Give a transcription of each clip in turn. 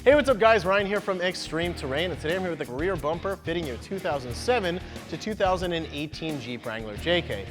Hey, what's up guys? Ryan here from ExtremeTerrain, and today I'm here with the rear bumper fitting your 2007 to 2018 Jeep Wrangler JK. This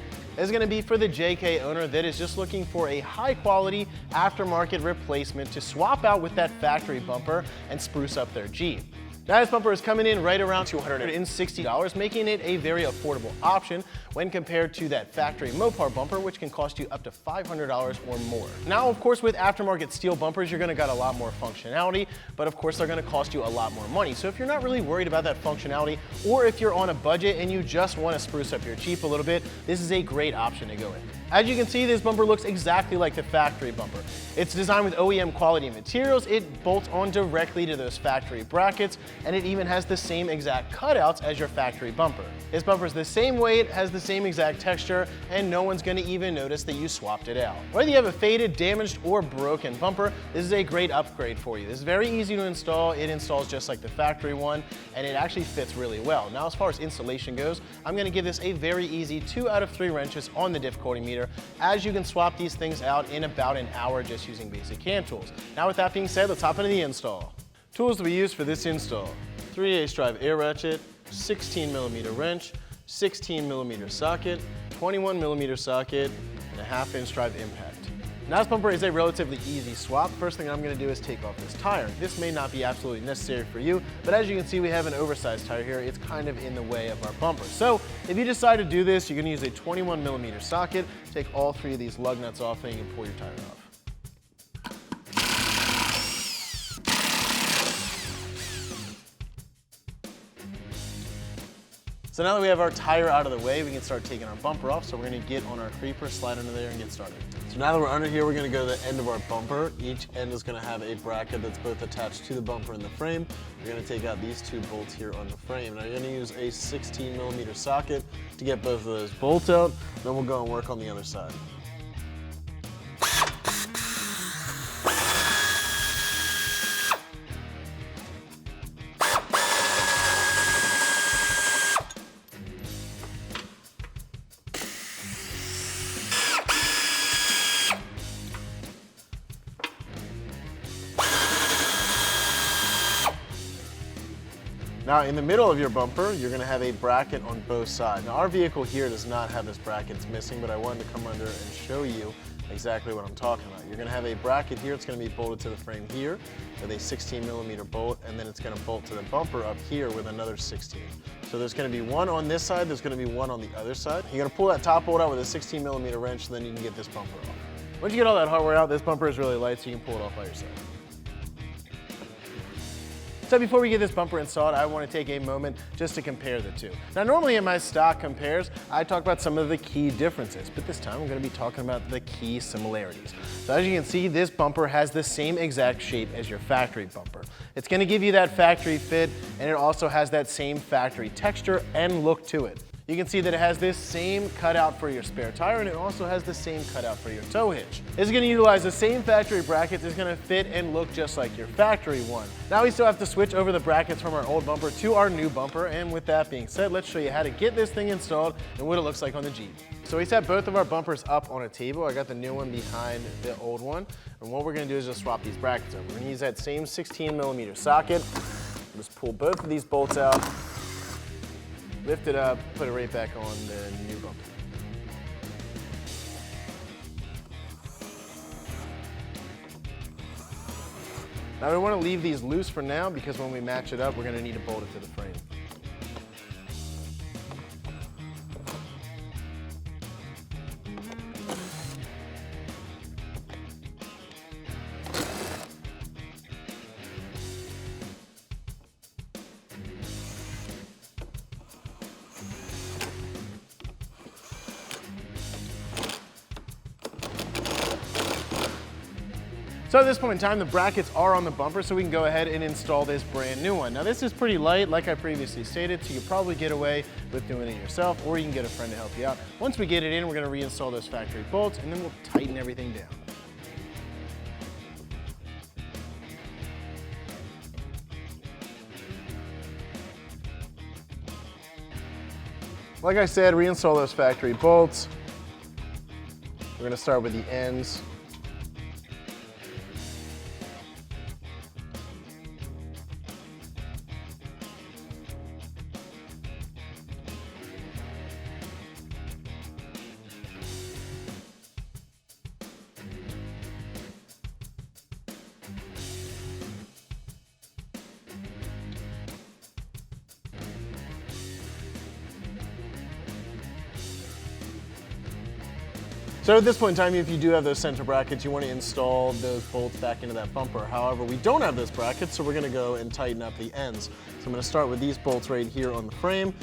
is going to be for the JK owner that is just looking for a high quality aftermarket replacement to swap out with that factory bumper and spruce up their Jeep. Now this bumper is coming in right around $260, making it a very affordable option when compared to that factory Mopar bumper, which can cost you up to $500 or more. Now, of course, with aftermarket steel bumpers, you're gonna get a lot more functionality, but of course, they're gonna cost you a lot more money. So if you're not really worried about that functionality, or if you're on a budget and you just wanna spruce up your Jeep a little bit, this is a great option to go in. As you can see, this bumper looks exactly like the factory bumper. It's designed with OEM quality materials, it bolts on directly to those factory brackets, and it even has the same exact cutouts as your factory bumper. This bumper is the same weight, has the same exact texture, and no one's gonna even notice that you swapped it out. Whether you have a faded, damaged, or broken bumper, this is a great upgrade for you. This is very easy to install. It installs just like the factory one, and it actually fits really well. Now, as far as installation goes, I'm gonna give this a very easy 2 out of 3 wrenches on the difficulty meter, as you can swap these things out in about an hour just using basic hand tools. Now, with that being said, let's hop into the install. Tools to be used for this install: 3/8 drive air ratchet, 16mm wrench, 16mm socket, 21mm socket, and a 1/2" drive impact. Now, this bumper is a relatively easy swap. First thing I'm gonna do is take off this tire. This may not be absolutely necessary for you, but as you can see, we have an oversized tire here. It's kind of in the way of our bumper. So if you decide to do this, you're gonna use a 21mm socket, take all 3 of these lug nuts off, and you can pull your tire off. So now that we have our tire out of the way, we can start taking our bumper off. So we're gonna get on our creeper, slide under there, and get started. So now that we're under here, we're gonna go to the end of our bumper. Each end is gonna have a bracket that's both attached to the bumper and the frame. We're gonna take out these 2 bolts here on the frame. Now you're gonna use a 16mm socket to get both of those bolts out. Then we'll go and work on the other side. Now, in the middle of your bumper, you're gonna have a bracket on both sides. Now, our vehicle here does not have this bracket, it's missing, but I wanted to come under and show you exactly what I'm talking about. You're gonna have a bracket here, it's gonna be bolted to the frame here with a 16mm bolt, and then it's gonna bolt to the bumper up here with another 16. So there's gonna be one on this side, there's gonna be one on the other side. You're gonna pull that top bolt out with a 16mm wrench, and then you can get this bumper off. Once you get all that hardware out, this bumper is really light, so you can pull it off by yourself. So before we get this bumper installed, I want to take a moment just to compare the two. Now, normally in my stock compares, I talk about some of the key differences, but this time I'm going to be talking about the key similarities. So as you can see, this bumper has the same exact shape as your factory bumper. It's going to give you that factory fit, and it also has that same factory texture and look to it. You can see that it has this same cutout for your spare tire, and it also has the same cutout for your tow hitch. It's gonna utilize the same factory brackets. It's gonna fit and look just like your factory one. Now we still have to switch over the brackets from our old bumper to our new bumper, and with that being said, let's show you how to get this thing installed and what it looks like on the Jeep. So we set both of our bumpers up on a table. I got the new one behind the old one, and what we're gonna do is just swap these brackets over. We're gonna use that same 16mm socket. Just pull both of these bolts out, lift it up, put it right back on the new bumper. Now we want to leave these loose for now because when we match it up, we're going to need to bolt it to the frame. So at this point in time, the brackets are on the bumper, so we can go ahead and install this brand new one. Now this is pretty light, like I previously stated, so you can probably get away with doing it yourself, or you can get a friend to help you out. Once we get it in, we're gonna reinstall those factory bolts, and then we'll tighten everything down. Like I said, reinstall those factory bolts. We're gonna start with the ends. So at this point in time, if you do have those center brackets, you want to install those bolts back into that bumper. However, we don't have those brackets, so we're going to go and tighten up the ends. So I'm going to start with these bolts right here on the frame.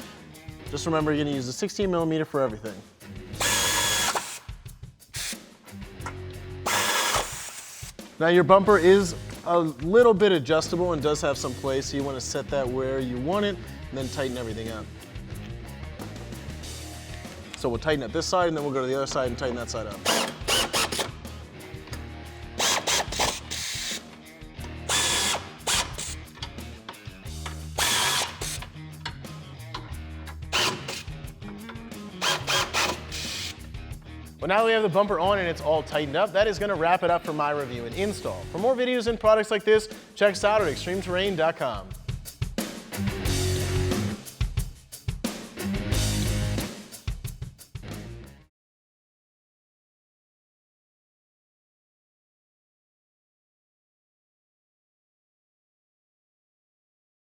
Just remember, you're going to use a 16 millimeter for everything. Now your bumper is a little bit adjustable and does have some play, so you want to set that where you want it and then tighten everything up. So we'll tighten up this side and then we'll go to the other side and tighten that side up. Well, now that we have the bumper on and it's all tightened up, that is going to wrap it up for my review and install. For more videos and products like this, check us out at ExtremeTerrain.com.